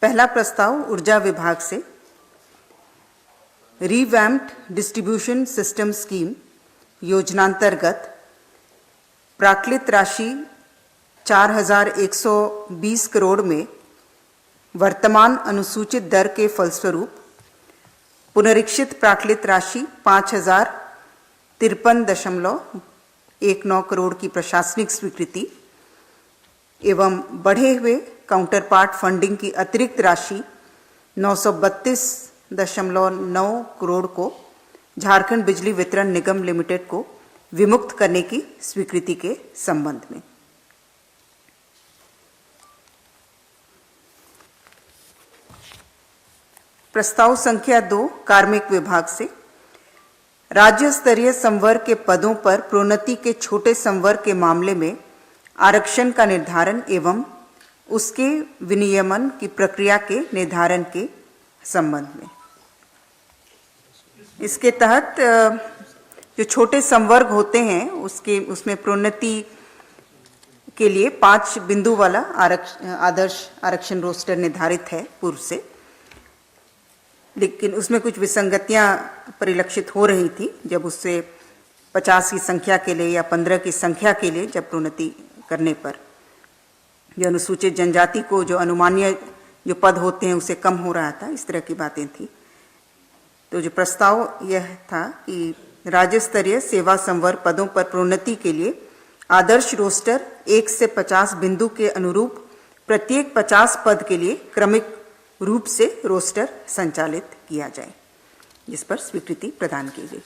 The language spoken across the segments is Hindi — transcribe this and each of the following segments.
पहला प्रस्ताव ऊर्जा विभाग से रिवैम्प्ड डिस्ट्रीब्यूशन सिस्टम स्कीम योजनांतर्गत प्राक्कलित राशि 4,120 करोड़ में वर्तमान अनुसूचित दर के फलस्वरूप पुनरीक्षित प्राक्कलित राशि 5,053.19 करोड़ की प्रशासनिक स्वीकृति एवं बढ़े हुए काउंटरपार्ट फंडिंग की अतिरिक्त राशि 932.9 करोड़ को झारखंड बिजली वितरण निगम लिमिटेड को विमुक्त करने की स्वीकृति के संबंध में। प्रस्ताव संख्या 2 कार्मिक विभाग से राज्य स्तरीय संवर्ग के पदों पर प्रोन्नति के छोटे संवर्ग के मामले में आरक्षण का निर्धारण एवं उसके विनियमन की प्रक्रिया के निर्धारण के संबंध में। इसके तहत जो छोटे संवर्ग होते हैं उसमें प्रोन्नति के लिए 5 बिंदु वाला आदर्श आरक्षण रोस्टर निर्धारित है पूर्व से, लेकिन उसमें कुछ विसंगतियां परिलक्षित हो रही थी जब उससे 50 की संख्या के लिए या 15 की संख्या के लिए जब प्रोन्नति करने पर जो अनुसूचित जनजाति को जो अनुमानीय जो पद होते हैं उसे कम हो रहा था, इस तरह की बातें थी। तो जो प्रस्ताव यह था कि राज्य स्तरीय सेवा संवर्ग पदों पर प्रोन्नति के लिए आदर्श रोस्टर 1 से 50 बिंदु के अनुरूप प्रत्येक 50 पद के लिए क्रमिक रूप से रोस्टर संचालित किया जाए, जिस पर स्वीकृति प्रदान की गई।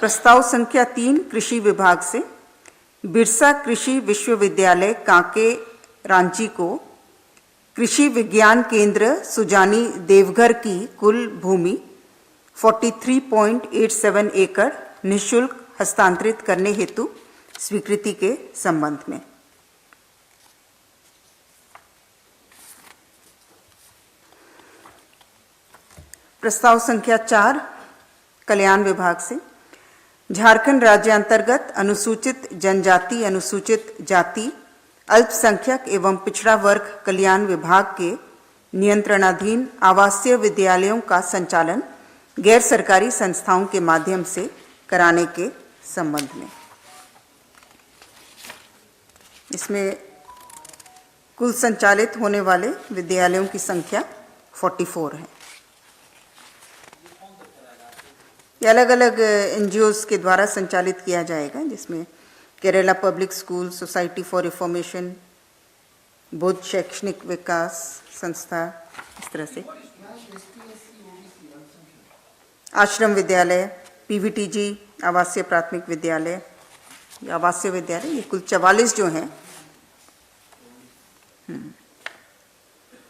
प्रस्ताव संख्या 3 कृषि विभाग से बिरसा कृषि विश्वविद्यालय कांके रांची को कृषि विज्ञान केंद्र सुजानी देवघर की कुल भूमि 43.87 एकड़ निःशुल्क हस्तांतरित करने हेतु स्वीकृति के संबंध में। प्रस्ताव संख्या 4 कल्याण विभाग से झारखंड राज्य अंतर्गत अनुसूचित जनजाति, अनुसूचित जाति, अल्पसंख्यक एवं पिछड़ा वर्ग कल्याण विभाग के नियंत्रणाधीन आवासीय विद्यालयों का संचालन गैर सरकारी संस्थाओं के माध्यम से कराने के संबंध में। इसमें कुल संचालित होने वाले विद्यालयों की संख्या 44 है। ये अलग अलग एनजीओज के द्वारा संचालित किया जाएगा, जिसमें Kerala public school, society for reformation, बौद्ध शैक्षणिक विकास संस्था, इस तरह से आश्रम विद्यालय, पीवीटीजी आवासीय प्राथमिक विद्यालय, आवासीय विद्यालय, ये कुल 44 जो हैं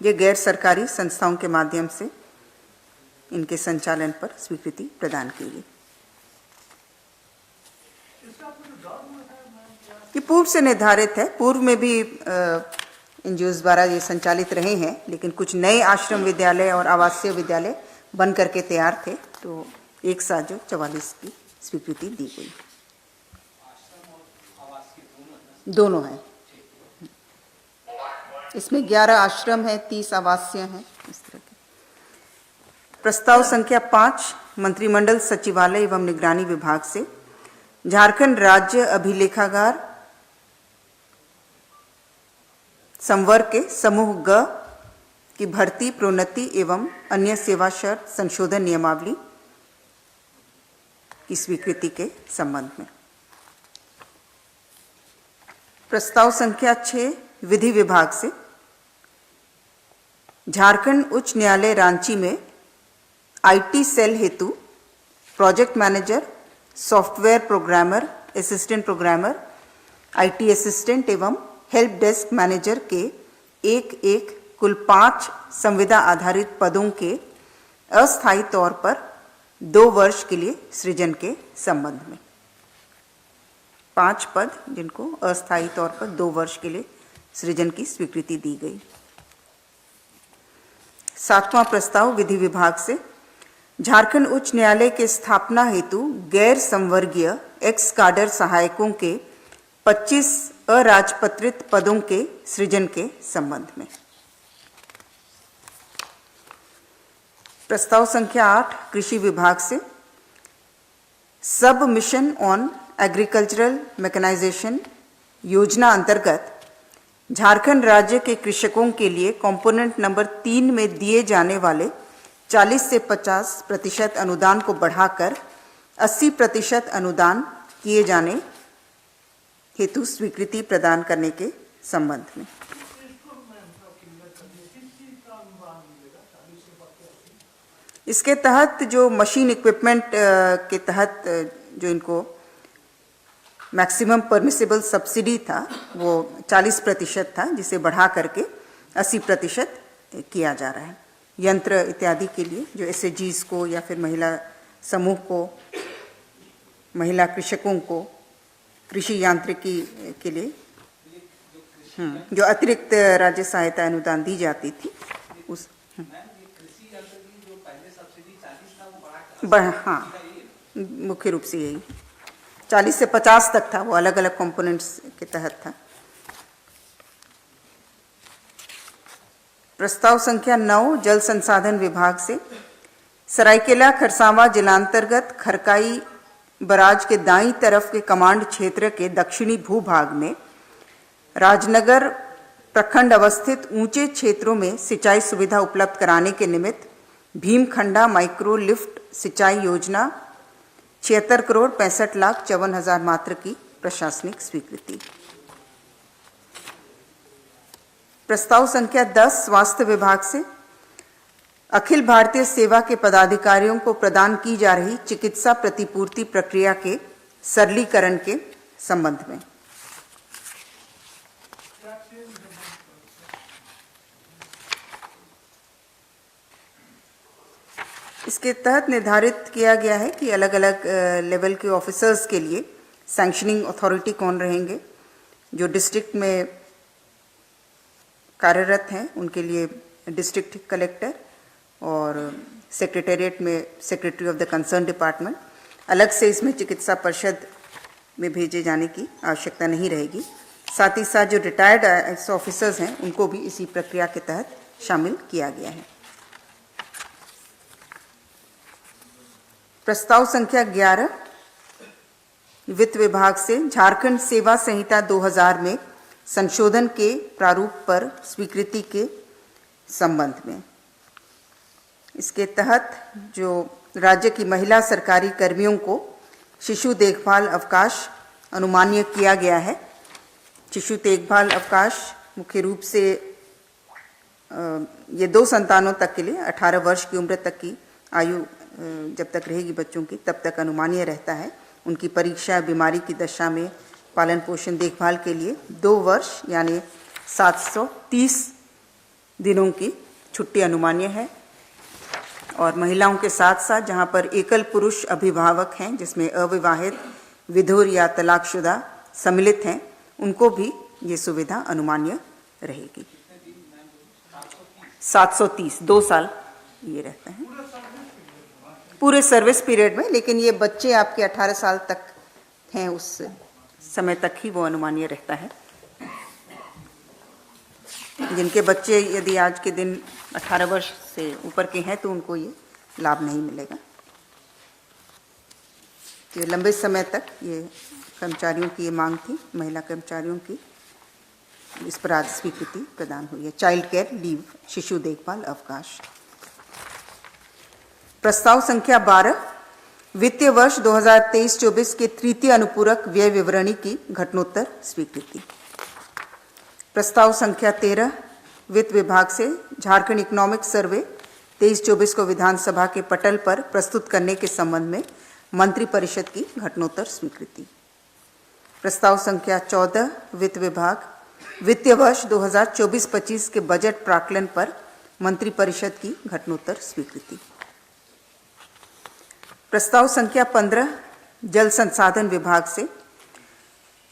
ये गैर सरकारी संस्थाओं के माध्यम से इनके संचालन पर स्वीकृति प्रदान की गई। ये पूर्व से निर्धारित है, पूर्व में भी एनजीओज द्वारा ये संचालित रहे हैं, लेकिन कुछ नए आश्रम विद्यालय और आवासीय विद्यालय बन करके तैयार थे, तो एक साथ जो 44 की स्वीकृति दी गई। दोनों हैं, इसमें 11 आश्रम है, 30 आवासीय हैं, इस तरह के। प्रस्ताव संख्या 5 मंत्रिमंडल सचिवालय एवं निगरानी विभाग से झारखंड राज्य अभिलेखागार संवर्ग के समूह ग की भर्ती, प्रोन्नति एवं अन्य सेवा शर्त संशोधन नियमावली की स्वीकृति के संबंध में। प्रस्ताव संख्या 6 विधि विभाग से झारखंड उच्च न्यायालय रांची में आईटी सेल हेतु project manager, software programmer, assistant programmer, IT assistant एवं हेल्प डेस्क मैनेजर के एक कुल 5 संविदा आधारित पदों के अस्थायी तौर पर 2 वर्ष के लिए सृजन के संबंध में। 5 पद जिनको अस्थायी तौर पर 2 वर्ष के लिए सृजन की स्वीकृति दी गई। 7वां प्रस्ताव विधि विभाग से झारखंड उच्च न्यायालय के स्थापना हेतु गैर संवर्गीय एक्स काडर सहायकों के 25 अराजपत्रित पदों के सृजन के संबंध में। प्रस्ताव संख्या 8 कृषि विभाग से सब मिशन ऑन एग्रीकल्चरल मैकेनाइजेशन योजना अंतर्गत झारखंड राज्य के कृषकों के लिए कंपोनेंट नंबर 3 में दिए जाने वाले 40 से 50% अनुदान को बढ़ाकर 80% अनुदान किए जाने हेतु स्वीकृति प्रदान करने के संबंध में। इसके तहत जो मशीन इक्विपमेंट के तहत जो इनको मैक्सिमम परमिसिबल सब्सिडी था वो 40% था, जिसे बढ़ा करके 80% किया जा रहा है। यंत्र इत्यादि के लिए जो एसएचजीज को या फिर महिला समूह को, महिला कृषकों को कृषि यांत्रिकी के लिए जो अतिरिक्त राज्य सहायता अनुदान दी जाती थी उस हाँ, मुख्य रूप से यही 40 से 50 तक था, वो अलग अलग कंपोनेंट्स के तहत था। प्रस्ताव संख्या 9 जल संसाधन विभाग से सरायकेला खरसावां जिलांतर्गत खरकाई बराज के दाईं तरफ के कमांड क्षेत्र के दक्षिणी भूभाग में राजनगर प्रखंड अवस्थित ऊंचे क्षेत्रों में सिंचाई सुविधा उपलब्ध कराने के निमित्त भीमखंडा माइक्रो लिफ्ट सिंचाई योजना 76 करोड़ 65 लाख 54 हजार मात्र की प्रशासनिक स्वीकृति। प्रस्ताव संख्या 10 स्वास्थ्य विभाग से अखिल भारतीय सेवा के पदाधिकारियों को प्रदान की जा रही चिकित्सा प्रतिपूर्ति प्रक्रिया के सरलीकरण के संबंध में। इसके तहत निर्धारित किया गया है कि अलग अलग लेवल के ऑफिसर्स के लिए सैंक्शनिंग अथॉरिटी कौन रहेंगे। जो डिस्ट्रिक्ट में कार्यरत हैं उनके लिए डिस्ट्रिक्ट कलेक्टर और सेक्रेटेरिएट में secretary of the concern department. अलग से इसमें चिकित्सा परिषद में भेजे जाने की आवश्यकता नहीं रहेगी। साथ ही साथ जो रिटायर्ड ऑफिसर्स हैं उनको भी इसी प्रक्रिया के तहत शामिल किया गया है। प्रस्ताव संख्या 11 वित्त विभाग से झारखंड सेवा संहिता 2000 में संशोधन के प्रारूप पर स्वीकृति के संबंध में। इसके तहत जो राज्य की महिला सरकारी कर्मियों को शिशु देखभाल अवकाश अनुमान्य किया गया है। शिशु देखभाल अवकाश मुख्य रूप से ये 2 संतानों तक के लिए 18 वर्ष की उम्र तक की आयु जब तक रहेगी बच्चों की तब तक अनुमान्य रहता है। उनकी परीक्षा बीमारी की दशा में पालन पोषण देखभाल के लिए 2 वर्ष यानी 730 दिनों की छुट्टी अनुमान्य है। और महिलाओं के साथ साथ जहां पर एकल पुरुष अभिभावक हैं जिसमें अविवाहित, विधुर या तलाकशुदा सम्मिलित हैं, उनको भी ये सुविधा अनुमान्य रहेगी। 730 2 साल ये रहता है पूरे सर्विस पीरियड में, लेकिन ये बच्चे आपके 18 साल तक हैं उस समय तक ही वो अनुमान्य रहता है। जिनके बच्चे यदि आज के दिन 18 वर्ष से ऊपर के हैं तो उनको ये लाभ नहीं मिलेगा। तो ये लंबे समय तक ये कर्मचारियों की ये मांग थी, महिला कर्मचारियों की, इस पर आज स्वीकृति प्रदान हुई है। चाइल्ड केयर लीव, शिशु देखभाल अवकाश। प्रस्ताव संख्या 12 वित्तीय वर्ष 2023-24 के तृतीय अनुपूरक व्यय विवरणी की घटनोत्तर स्वीकृति। प्रस्ताव संख्या 13 वित्त विभाग से झारखंड इकोनॉमिक सर्वे 23-24 को विधानसभा के पटल पर प्रस्तुत करने के संबंध में मंत्रिपरिषद की घटनोत्तर स्वीकृति। प्रस्ताव संख्या 14 वित्त विभाग वित्तीय वर्ष 2024-25 के बजट प्राक्कलन पर मंत्रिपरिषद की घटनोत्तर स्वीकृति। प्रस्ताव संख्या 15 जल संसाधन विभाग से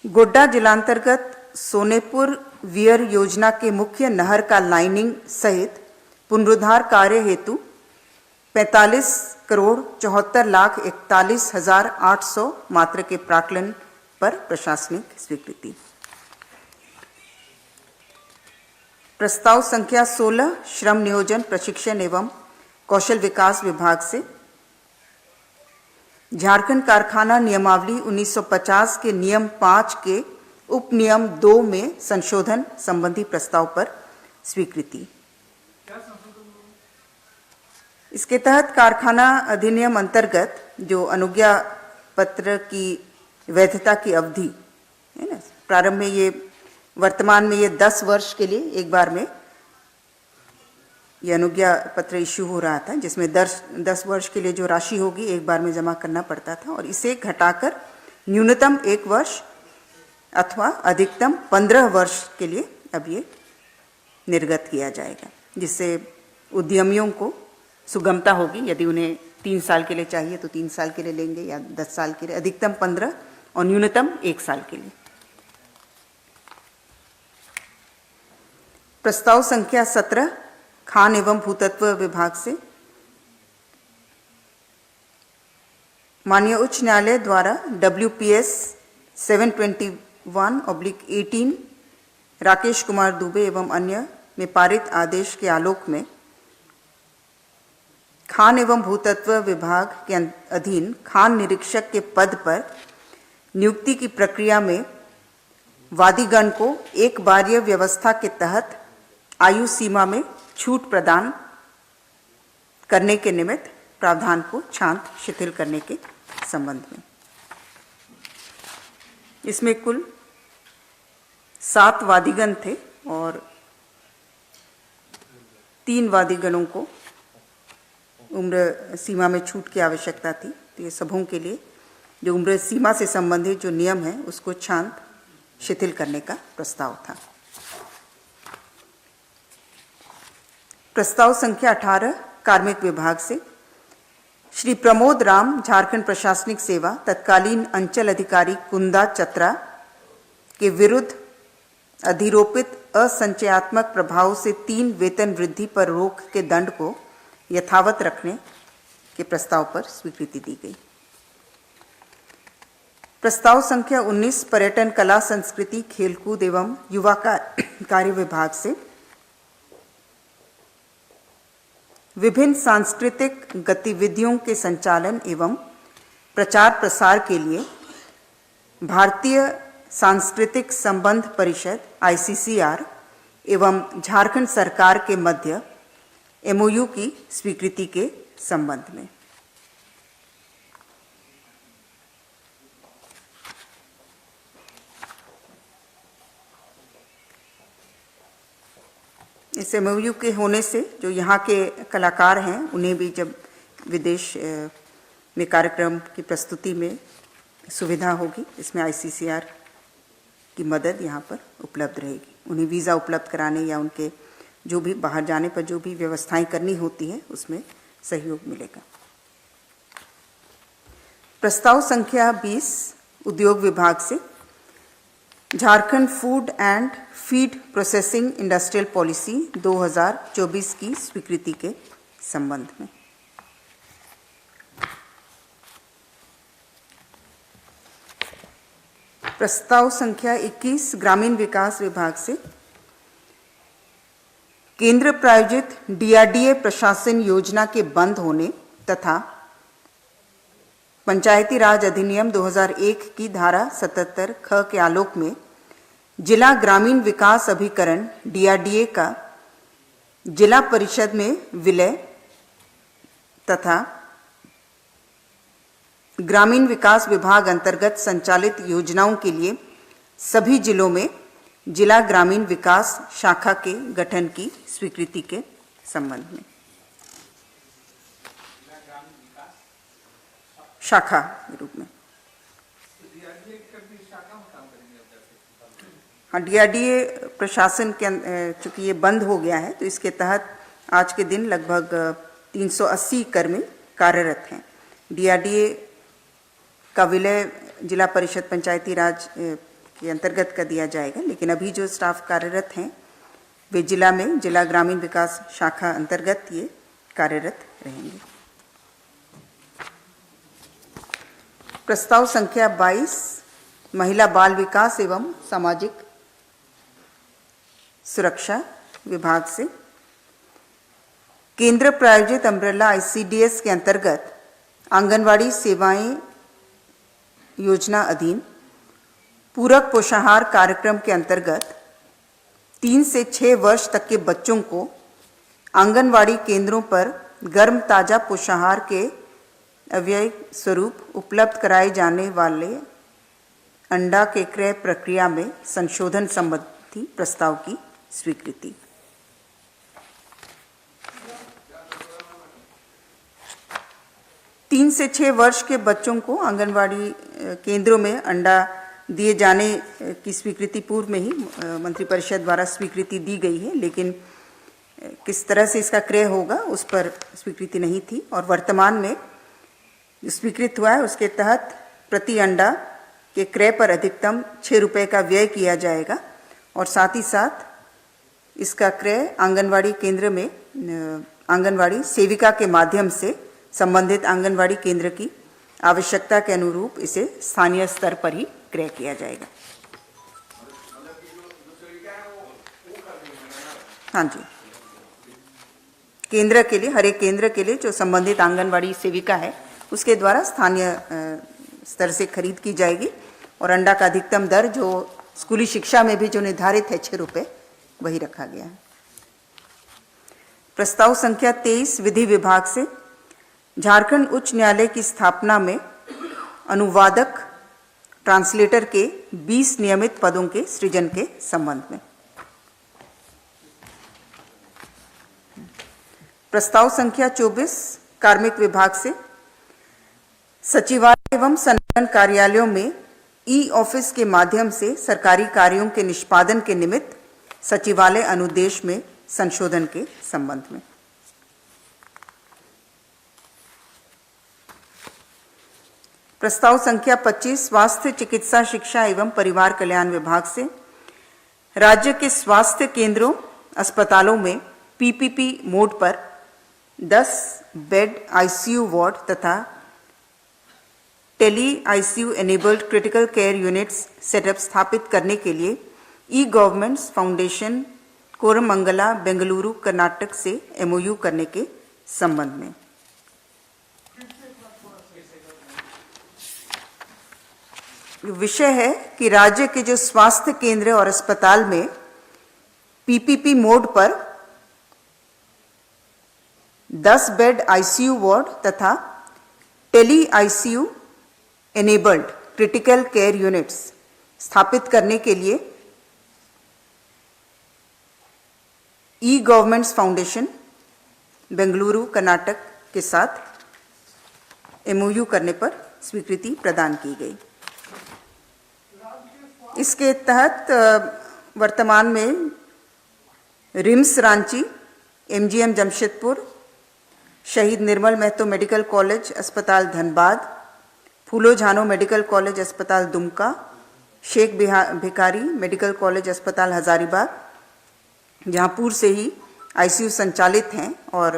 गोड्डा जिलांतर्गत सोनेपुर वियर योजना के मुख्य नहर का लाइनिंग सहित पुनरुद्धार कार्य हेतु 45 10,74,41,800 मात्र के प्राक्कलन पर प्रशासनिक स्वीकृति। प्रस्ताव संख्या 16 श्रम नियोजन प्रशिक्षण एवं कौशल विकास विभाग से झारखंड कारखाना नियमावली 1950 के नियम 5 के उप नियम 2 में संशोधन संबंधी प्रस्ताव पर स्वीकृति। इसके तहत कारखाना अधिनियम अंतर्गत जो अनुज्ञा पत्र की वैधता की अवधि है ना, प्रारंभ में ये वर्तमान में ये 10 वर्ष के लिए एक बार में ये अनुज्ञा पत्र इश्यू हो रहा था, जिसमें 10 वर्ष के लिए जो राशि होगी एक बार में जमा करना पड़ता था, और इसे घटाकर न्यूनतम 1 वर्ष अथवा अधिकतम 15 वर्ष के लिए अब ये निर्गत किया जाएगा, जिससे उद्यमियों को सुगमता होगी। यदि उन्हें 3 साल के लिए चाहिए तो 3 साल के लिए लेंगे, या 10 साल के लिए, अधिकतम 15 और न्यूनतम 1 साल के लिए। प्रस्ताव संख्या 17 खान एवं भूतत्व विभाग से माननीय उच्च न्यायालय द्वारा WPS 721/18 राकेश कुमार दुबे एवं अन्य में पारित आदेश के आलोक में खान एवं भूतत्व विभाग के अधीन खान निरीक्षक के पद पर नियुक्ति की प्रक्रिया में वादीगण को एक बारीय व्यवस्था के तहत आयु सीमा में छूट प्रदान करने के निमित्त प्रावधान को छांट शिथिल करने के संबंध में। इसमें कुल 7 वादीगण थे और 3 वादीगणों को उम्र सीमा में छूट की आवश्यकता थी। तो ये सबों के लिए जो उम्र सीमा से संबंधित जो नियम है उसको छांट शिथिल करने का प्रस्ताव था। प्रस्ताव संख्या 18 कार्मिक विभाग से श्री प्रमोद राम झारखंड प्रशासनिक सेवा तत्कालीन अंचल अधिकारी कुंदा चतरा के विरुद्ध अधिरोपित असंचयात्मक प्रभाव से 3 वेतन वृद्धि पर रोक के दंड को यथावत रखने के प्रस्ताव पर स्वीकृति दी गई। प्रस्ताव संख्या 19 पर्यटन कला संस्कृति खेलकूद एवं युवा कार्य विभाग से विभिन्न सांस्कृतिक गतिविधियों के संचालन एवं प्रचार प्रसार के लिए भारतीय सांस्कृतिक संबंध परिषद ICCR एवं झारखंड सरकार के मध्य MOU की स्वीकृति के संबंध में। इस MOU के होने से जो यहाँ के कलाकार हैं उन्हें भी जब विदेश में कार्यक्रम की प्रस्तुति में सुविधा होगी, इसमें ICCR की मदद यहाँ पर उपलब्ध रहेगी। उन्हें वीज़ा उपलब्ध कराने या उनके जो भी बाहर जाने पर जो भी व्यवस्थाएं करनी होती है उसमें सहयोग मिलेगा। प्रस्ताव संख्या 20 उद्योग विभाग से Jharkhand food and feed processing industrial policy 2024 की स्वीकृति के संबंध में। प्रस्ताव संख्या 21 ग्रामीण विकास विभाग से केंद्र प्रायोजित DRDA प्रशासन योजना के बंद होने तथा पंचायती राज अधिनियम 2001 की धारा 77 ख के आलोक में जिला ग्रामीण विकास अभिकरण DRDA का जिला परिषद में विलय तथा ग्रामीण विकास विभाग अंतर्गत संचालित योजनाओं के लिए सभी जिलों में जिला ग्रामीण विकास शाखा के गठन की स्वीकृति के संबंध में। शाखा के रूप में हाँ, DRDA प्रशासन के चूंकि ये बंद हो गया है तो इसके तहत आज के दिन लगभग 380 कर्मी कार्यरत हैं। DRDA का विलय जिला परिषद पंचायती राज के अंतर्गत कर दिया जाएगा, लेकिन अभी जो स्टाफ कार्यरत हैं वे जिला में जिला ग्रामीण विकास शाखा अंतर्गत ये कार्यरत रहेंगे। प्रस्ताव संख्या 22 महिला बाल विकास एवं सामाजिक सुरक्षा विभाग से केंद्र प्रायोजित अम्ब्रेला ICDS के अंतर्गत आंगनवाड़ी सेवाएं योजना अधीन पूरक पोषाहार कार्यक्रम के अंतर्गत 3 से 6 वर्ष तक के बच्चों को आंगनवाड़ी केंद्रों पर गर्म ताजा पोषाहार के अव्यय स्वरूप उपलब्ध कराए जाने वाले अंडा के क्रय प्रक्रिया में संशोधन संबंधी प्रस्ताव की स्वीकृति। तीन से 6 वर्ष के बच्चों को आंगनवाड़ी केंद्रों में अंडा दिए जाने की स्वीकृति पूर्व में ही मंत्रिपरिषद द्वारा स्वीकृति दी गई है, लेकिन किस तरह से इसका क्रय होगा उस पर स्वीकृति नहीं थी। और वर्तमान में स्वीकृत हुआ है उसके तहत प्रति अंडा के क्रय पर अधिकतम 6 रुपये का व्यय किया जाएगा और साथ ही साथ इसका क्रय आंगनवाड़ी केंद्र में आंगनवाड़ी सेविका के माध्यम से संबंधित आंगनवाड़ी केंद्र की आवश्यकता के अनुरूप इसे स्थानीय स्तर पर ही क्रय किया जाएगा। हाँ जी, केंद्र के लिए, हर एक केंद्र के लिए जो संबंधित आंगनवाड़ी सेविका है उसके द्वारा स्थानीय स्तर से खरीद की जाएगी और अंडा का अधिकतम दर जो स्कूली शिक्षा में भी जो निर्धारित है 6 रुपये वही रखा गया है। प्रस्ताव संख्या 23 विधि विभाग से झारखंड उच्च न्यायालय की स्थापना में अनुवादक ट्रांसलेटर के 20 नियमित पदों के सृजन के संबंध में। प्रस्ताव संख्या 24 कार्मिक विभाग से सचिवालय एवं संलग्न कार्यालयों में ई ऑफिस के माध्यम से सरकारी कार्यों के निष्पादन के निमित्त सचिवालय अनुदेश में संशोधन के संबंध में। प्रस्ताव संख्या 25 स्वास्थ्य चिकित्सा शिक्षा एवं परिवार कल्याण विभाग से राज्य के स्वास्थ्य केंद्रों अस्पतालों में PPP मोड पर 10 बेड ICU वार्ड तथा tele ICU enabled critical care units setup स्थापित करने के लिए e governments foundation Koramangala Bengaluru Karnataka से MOU करने के संबंध में। विषय है कि राज्य के जो स्वास्थ्य केंद्र और अस्पताल में PPP मोड पर 10 बेड ICU वार्ड तथा tele ICU enabled critical care units स्थापित करने के लिए e governments foundation Bengaluru Karnataka के साथ MOU करने पर स्वीकृति प्रदान की गई। इसके तहत वर्तमान में रिम्स रांची, MGM जमशेदपुर, शहीद निर्मल महतो मेडिकल कॉलेज अस्पताल धनबाद, फूलो झानो मेडिकल कॉलेज अस्पताल दुमका, शेख भिखारी मेडिकल कॉलेज अस्पताल हजारीबाग, जहाँ पूर्व से ही ICU संचालित हैं और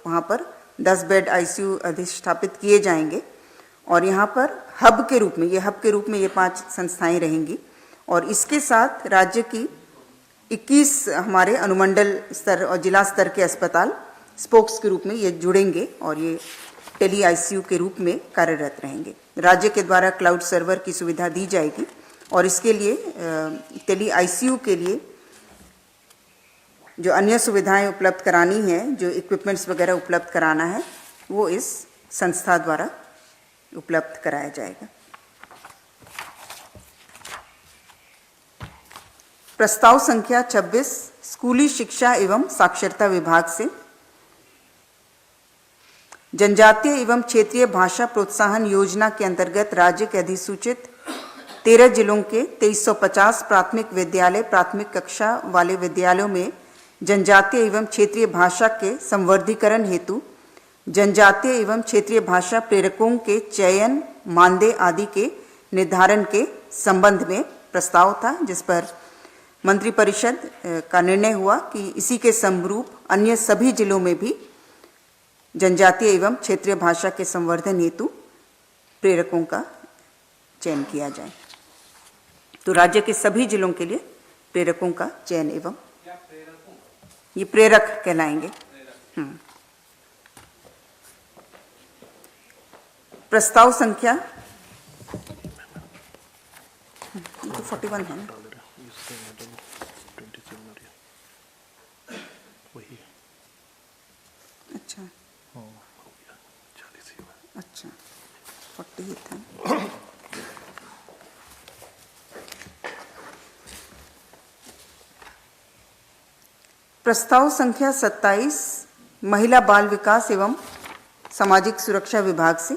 वहाँ पर 10 बेड ICU अधिष्ठापित किए जाएंगे और यहाँ पर हब के रूप में ये 5 संस्थाएं रहेंगी और इसके साथ राज्य की 21 हमारे अनुमंडल स्तर और जिला स्तर के अस्पताल स्पोक्स के रूप में ये जुड़ेंगे और ये टेली ICU के रूप में कार्यरत रहेंगे। राज्य के द्वारा क्लाउड सर्वर की सुविधा दी जाएगी और इसके लिए टेली ICU के लिए जो अन्य सुविधाएं उपलब्ध करानी है, जो इक्विपमेंट्स वगैरह उपलब्ध कराना है, वो इस संस्था द्वारा उपलब्ध कराया जाएगा। प्रस्ताव संख्या 26 स्कूली शिक्षा एवं साक्षरता विभाग से जनजातीय एवं क्षेत्रीय भाषा प्रोत्साहन योजना के अंतर्गत राज्य के अधिसूचित 13 जिलों के 2350 प्राथमिक विद्यालय प्राथमिक कक्षा वाले विद्यालयों में जनजातीय एवं क्षेत्रीय भाषा के संवर्धीकरण हेतु जनजातीय एवं क्षेत्रीय भाषा प्रेरकों के चयन, मानदेय आदि के निर्धारण के संबंध में प्रस्ताव था, जिस पर मंत्रिपरिषद का निर्णय हुआ कि इसी के समरूप अन्य सभी जिलों में भी जनजातीय एवं क्षेत्रीय भाषा के संवर्धन हेतु प्रेरकों का चयन किया जाए। तो राज्य के सभी जिलों के लिए प्रेरकों का चयन एवं ये प्रेरक कहलाएंगे। प्रस्ताव संख्या 41 है ना? अच्छा अच्छा 40 था। प्रस्ताव संख्या 27 महिला बाल विकास एवं सामाजिक सुरक्षा विभाग से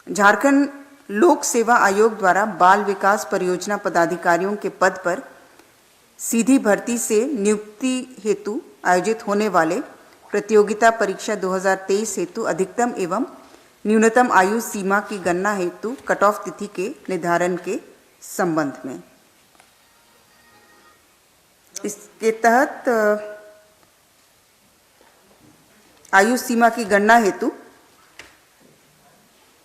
झारखंड लोक सेवा आयोग द्वारा बाल विकास परियोजना पदाधिकारियों के पद पर सीधी भर्ती से नियुक्ति हेतु आयोजित होने वाले प्रतियोगिता परीक्षा 2023 हेतु अधिकतम एवं न्यूनतम आयु सीमा की गणना हेतु कट ऑफ तिथि के निर्धारण के संबंध में। इसके तहत आयु सीमा की गणना हेतु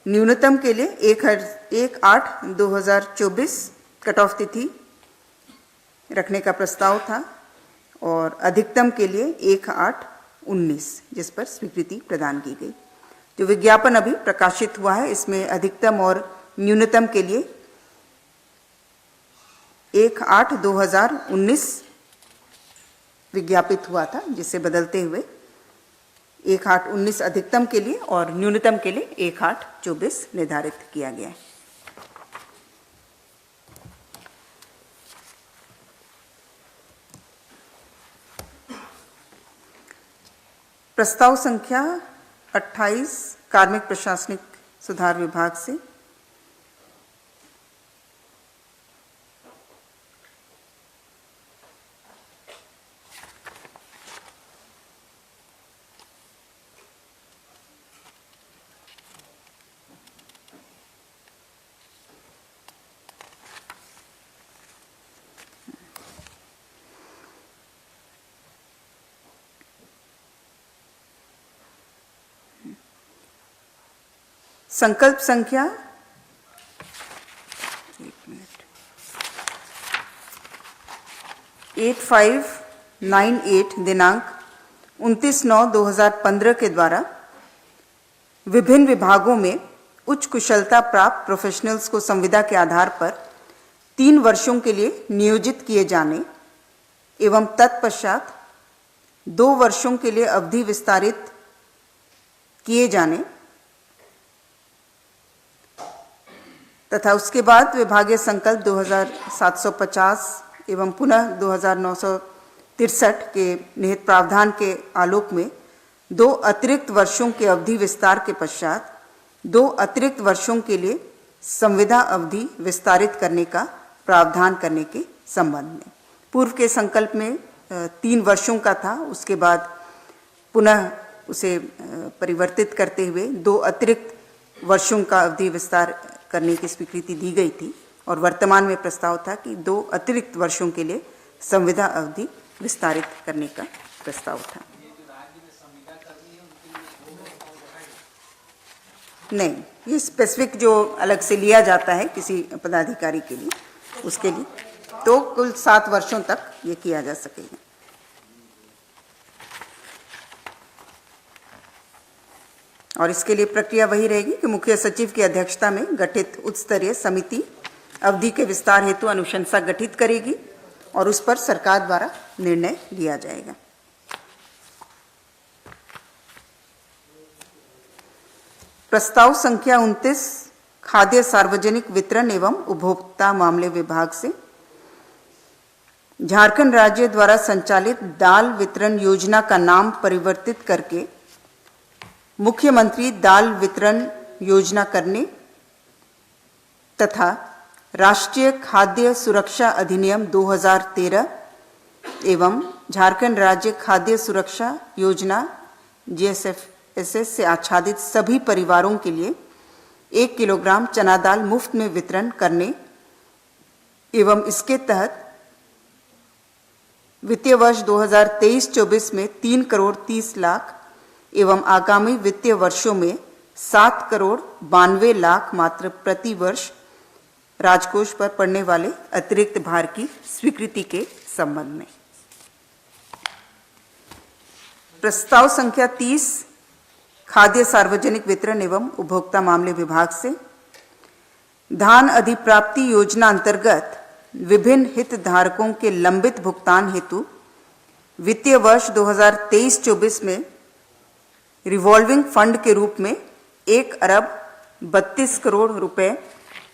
न्यूनतम के लिए 1/8/2024 कट ऑफ तिथि रखने का प्रस्ताव था और अधिकतम के लिए 1/8/19 जिस पर स्वीकृति प्रदान की गई। जो विज्ञापन अभी प्रकाशित हुआ है इसमें अधिकतम और न्यूनतम के लिए 1/8/2019 विज्ञापित हुआ था, जिसे बदलते हुए 1/8/19 अधिकतम के लिए और न्यूनतम के लिए 1/8/24 निर्धारित किया गया है। प्रस्ताव संख्या 28 कार्मिक प्रशासनिक सुधार विभाग से संकल्प संख्या 8598 दिनांक 29/9/2015 के द्वारा विभिन्न विभागों में उच्च कुशलता प्राप्त प्रोफेशनल्स को संविदा के आधार पर 3 वर्षों के लिए नियोजित किए जाने एवं तत्पश्चात 2 वर्षों के लिए अवधि विस्तारित किए जाने तथा उसके बाद विभागीय संकल्प 2750 एवं पुनः 2963 के निहित प्रावधान के आलोक में 2 अतिरिक्त वर्षों के अवधि विस्तार के पश्चात 2 अतिरिक्त वर्षों के लिए संविदा अवधि विस्तारित करने का प्रावधान करने के संबंध में। पूर्व के संकल्प में 3 वर्षों का था, उसके बाद पुनः उसे परिवर्तित करते हुए 2 अतिरिक्त वर्षों का अवधि विस्तार करने की स्वीकृति दी गई थी और वर्तमान में प्रस्ताव था कि 2 अतिरिक्त वर्षों के लिए संविदा अवधि विस्तारित करने का प्रस्ताव था। नहीं, ये स्पेसिफिक जो अलग से लिया जाता है किसी पदाधिकारी के लिए, उसके लिए तो कुल 7 वर्षों तक ये किया जा सकेगा। और इसके लिए प्रक्रिया वही रहेगी कि मुख्य सचिव की अध्यक्षता में गठित उच्च स्तरीय समिति अवधि के विस्तार हेतु अनुशंसा गठित करेगी और उस पर सरकार द्वारा निर्णय लिया जाएगा। प्रस्ताव संख्या 29 खाद्य सार्वजनिक वितरण एवं उपभोक्ता मामले विभाग से झारखंड राज्य द्वारा संचालित दाल वितरण योजना का नाम परिवर्तित करके मुख्यमंत्री दाल वितरण योजना करने तथा राष्ट्रीय खाद्य सुरक्षा अधिनियम 2013 एवं झारखंड राज्य खाद्य सुरक्षा योजना GSFSS से आच्छादित सभी परिवारों के लिए 1 किलोग्राम चना दाल मुफ्त में वितरण करने एवं इसके तहत वित्तीय वर्ष 2023-24 में 3 करोड़ 30 लाख एवं आगामी वित्तीय वर्षों में 7,92,00,000 मात्र प्रति वर्ष राजकोष पर पड़ने वाले अतिरिक्त भार की स्वीकृति के संबंध में। प्रस्ताव संख्या 30 खाद्य सार्वजनिक वितरण एवं उपभोक्ता मामले विभाग से धान अधिप्राप्ति योजना अंतर्गत विभिन्न हितधारकों के लंबित भुगतान हेतु वित्तीय वर्ष 2023-24 में रिवॉल्विंग फंड के रूप में 1,32 करोड़ रुपए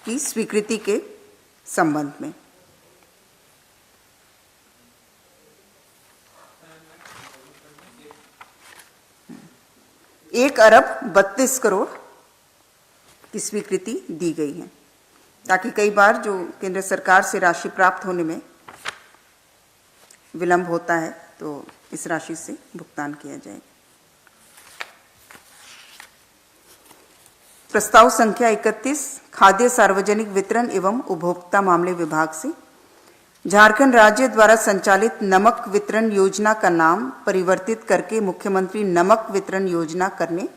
की स्वीकृति के संबंध में। ₹1,32 करोड़ की स्वीकृति दी गई है, ताकि कई बार जो केंद्र सरकार से राशि प्राप्त होने में विलंब होता है तो इस राशि से भुगतान किया जाएगा। प्रस्ताव संख्या 31 खाद्य सार्वजनिक वितरण एवं उपभोक्ता मामले विभाग से झारखंड राज्य द्वारा संचालित नमक वितरण योजना का नाम परिवर्तित करके मुख्यमंत्री नमक वितरण योजना करने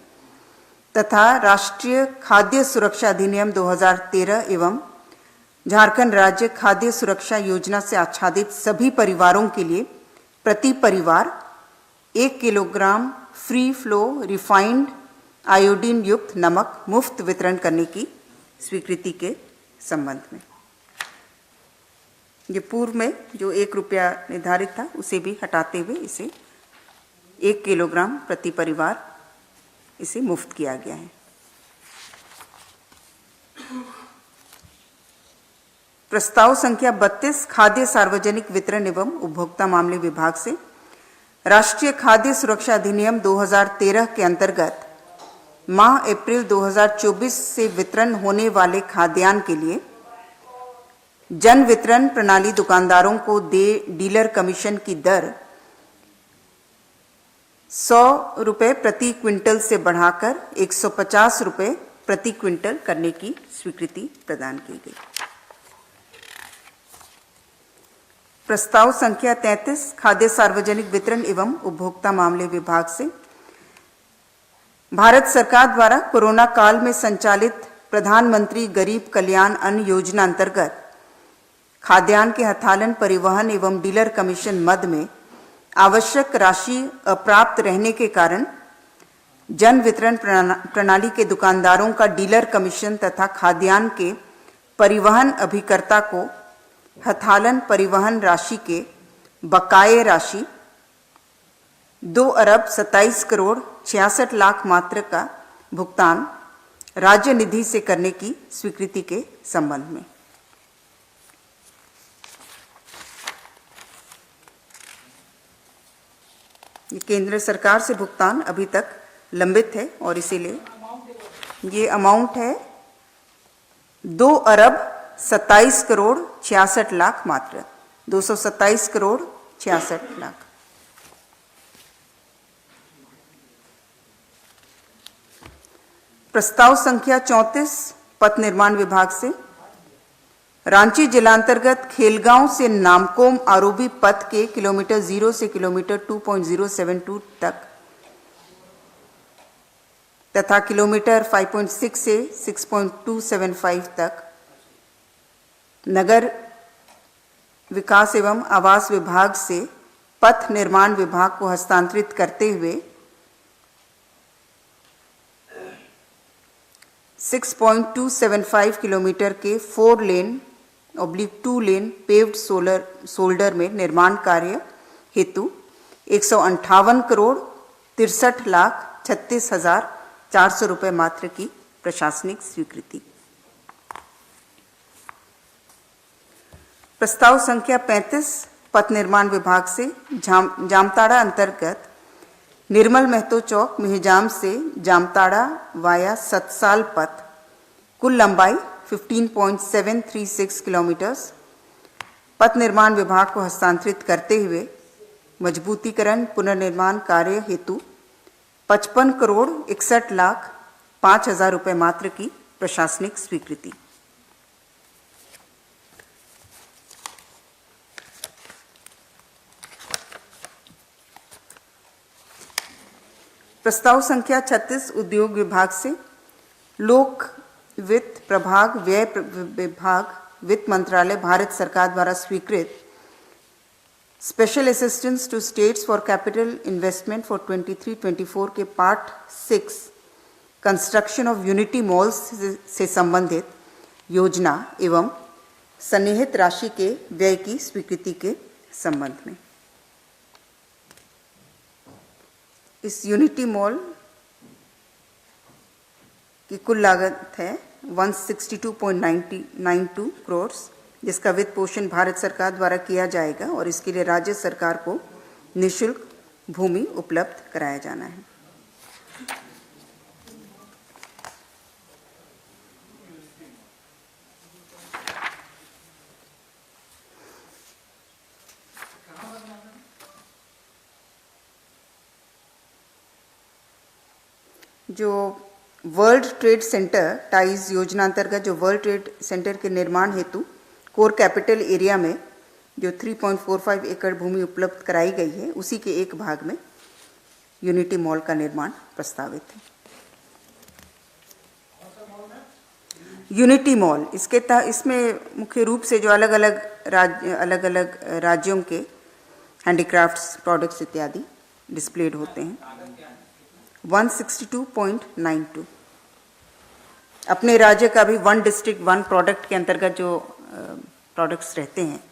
तथा राष्ट्रीय खाद्य सुरक्षा अधिनियम 2013 एवं झारखंड राज्य खाद्य सुरक्षा योजना से आच्छादित सभी परिवारों के लिए प्रति परिवार 1 kilogram free flow refined iodine युक्त नमक मुफ्त वितरण करने की स्वीकृति के संबंध में। ये पूर्व में जो ₹1 निर्धारित था उसे भी हटाते हुए इसे 1 किलोग्राम प्रति परिवार इसे मुफ्त किया गया है। प्रस्ताव संख्या 32 खाद्य सार्वजनिक वितरण एवं उपभोक्ता मामले विभाग से राष्ट्रीय खाद्य सुरक्षा अधिनियम 2013 के अंतर्गत माह अप्रैल 2024 से वितरण होने वाले खाद्यान्न के लिए जन वितरण प्रणाली दुकानदारों को डीलर कमीशन की दर ₹100 प्रति क्विंटल से बढ़ाकर ₹150 प्रति क्विंटल करने की स्वीकृति प्रदान की गई। प्रस्ताव संख्या 33 खाद्य सार्वजनिक वितरण एवं उपभोक्ता मामले विभाग से भारत सरकार द्वारा कोरोना काल में संचालित प्रधानमंत्री गरीब कल्याण अन्न योजना अंतर्गत खाद्यान्न के हथालन परिवहन एवं डीलर कमीशन मद में आवश्यक राशि अप्राप्त रहने के कारण जन वितरण प्रणाली के दुकानदारों का डीलर कमीशन तथा खाद्यान्न के परिवहन अभिकर्ता को हथालन परिवहन राशि के बकाये राशि ₹2,27,66,00,000 मात्र का भुगतान राज्य निधि से करने की स्वीकृति के संबंध में। केंद्र सरकार से भुगतान अभी तक लंबित है और इसीलिए ये अमाउंट है ₹2,27,66,00,000 मात्र 227,66,00,000। प्रस्ताव संख्या 34 पथ निर्माण विभाग से रांची जिलांतर्गत खेलगांव से नामकोम आरोबी पथ के किलोमीटर 0 से किलोमीटर 2.072 तक तथा किलोमीटर 5.6 से 6.275 तक नगर विकास एवं आवास विभाग से पथ निर्माण विभाग को हस्तांतरित करते हुए 6.275 किलोमीटर के 4 लेन / 2 लेन पेव्ड शोल्डर में निर्माण कार्य हेतु 158,63,36,400 रुपये मात्र की प्रशासनिक स्वीकृति। प्रस्ताव संख्या 35 पथ निर्माण विभाग से जामताड़ा अंतर्गत निर्मल महतो चौक मेहजाम से जामताड़ा वाया सतसाल पथ कुल लंबाई 15.736 किलोमीटर पथ निर्माण विभाग को हस्तांतरित करते हुए मजबूतीकरण पुनर्निर्माण कार्य हेतु 55,61,05,000 रुपये मात्र की प्रशासनिक स्वीकृति। प्रस्ताव संख्या 36 उद्योग विभाग से लोक वित्त प्रभाग व्यय विभाग वित्त मंत्रालय भारत सरकार द्वारा स्वीकृत special assistance to states for capital investment for 23-24 के part 6 construction of unity malls से संबंधित योजना एवं सन्निहित राशि के व्यय की स्वीकृति के संबंध में। इस यूनिटी मॉल की कुल लागत है 162.92 करोड़, जिसका वित्त पोषण भारत सरकार द्वारा किया जाएगा और इसके लिए राज्य सरकार को निःशुल्क भूमि उपलब्ध कराया जाना है। जो वर्ल्ड ट्रेड सेंटर टाइज योजना अंतर्गत जो वर्ल्ड ट्रेड सेंटर के निर्माण हेतु कोर कैपिटल एरिया में जो 3.45 एकड़ भूमि उपलब्ध कराई गई है, उसी के एक भाग में यूनिटी मॉल का निर्माण प्रस्तावित है। यूनिटी मॉल इसमें मुख्य रूप से जो अलग अलग राज्यों के हैंडीक्राफ्ट्स प्रोडक्ट्स इत्यादि डिस्प्लेड होते हैं। 162.92 अपने राज्य का भी 1 डिस्ट्रिक्ट 1 प्रोडक्ट के अंतर्गत जो प्रोडक्ट्स रहते हैं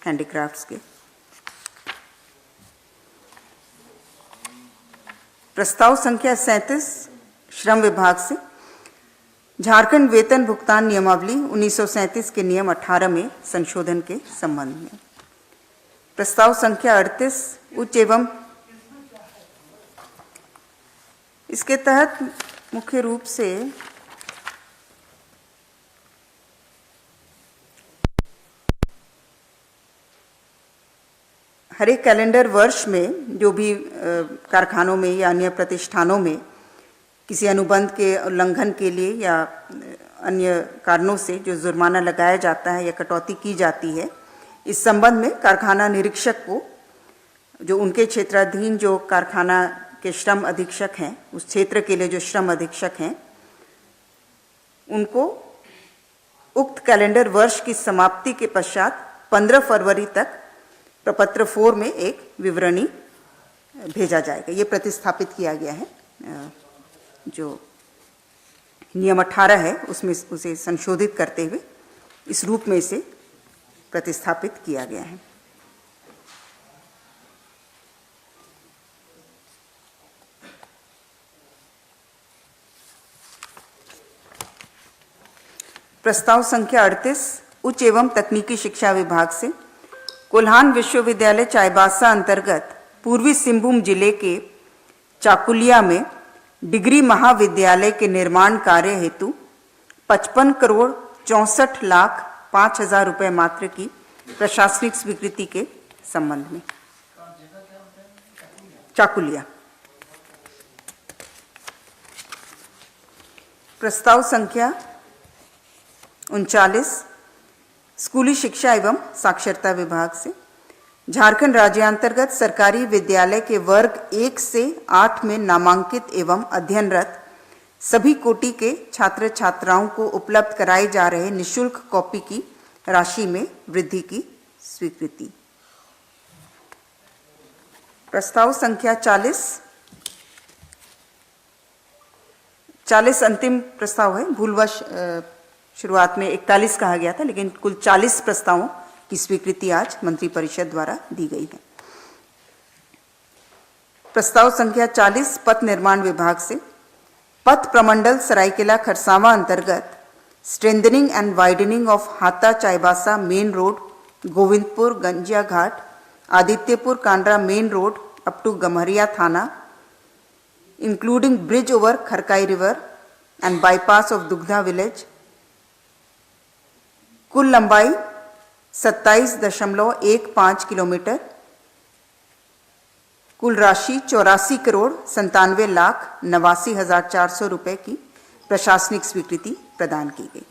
हैंडीक्राफ्ट्स के। प्रस्ताव संख्या 37 श्रम विभाग से झारखंड वेतन भुगतान नियमावली 1937 के नियम 18 में संशोधन के संबंध में। प्रस्ताव संख्या 38 उच्च एवं इसके तहत मुख्य रूप से हर एक कैलेंडर वर्ष में जो भी कारखानों में या अन्य प्रतिष्ठानों में किसी अनुबंध के उल्लंघन के लिए या अन्य कारणों से जो जुर्माना लगाया जाता है या कटौती की जाती है, इस संबंध में कारखाना निरीक्षक को जो उनके क्षेत्राधीन जो कारखाना के श्रम अधीक्षक हैं, उस क्षेत्र के लिए जो श्रम अधीक्षक हैं, उनको उक्त कैलेंडर वर्ष की समाप्ति के पश्चात 15 फरवरी तक प्रपत्र 4 में एक विवरणी भेजा जाएगा। ये प्रतिस्थापित किया गया है। जो नियम 18 है उसमें उसे संशोधित करते हुए इस रूप में इसे प्रतिस्थापित किया गया है। प्रस्ताव संख्या 38 उच्च एवं तकनीकी शिक्षा विभाग से कोल्हान विश्वविद्यालय चाईबासा अंतर्गत पूर्वी सिंहभूम जिले के चाकुलिया में डिग्री महाविद्यालय के निर्माण कार्य हेतु 55,64,05,000 रुपये मात्र की प्रशासनिक स्वीकृति के संबंध में। चाकुलिया। प्रस्ताव संख्या 39 स्कूली शिक्षा एवं साक्षरता विभाग से झारखंड राज्यांतर्गत सरकारी विद्यालय के वर्ग 1 से 8 में नामांकित एवं अध्ययनरत सभी कोटि के छात्र छात्राओं को उपलब्ध कराए जा रहे निःशुल्क कॉपी की राशि में वृद्धि की स्वीकृति। प्रस्ताव संख्या 40 अंतिम प्रस्ताव है। भूलवश शुरुआत में 41 कहा गया था, लेकिन कुल 40 प्रस्तावों की स्वीकृति आज मंत्रिपरिषद द्वारा दी गई है। प्रस्ताव संख्या 40 पथ निर्माण विभाग से पथ प्रमंडल सरायकेला खरसावां अंतर्गत strengthening and widening of Hata Chaibasa main road, Govindpur Ganjia Ghat, Adityapur Kandra main road up to Gamharia thana, including bridge over Kharkai river and bypass of Dugdha village, कुल लंबाई 27.15 किलोमीटर, कुल राशि 84,97,89,400 रुपए की प्रशासनिक स्वीकृति प्रदान की गई।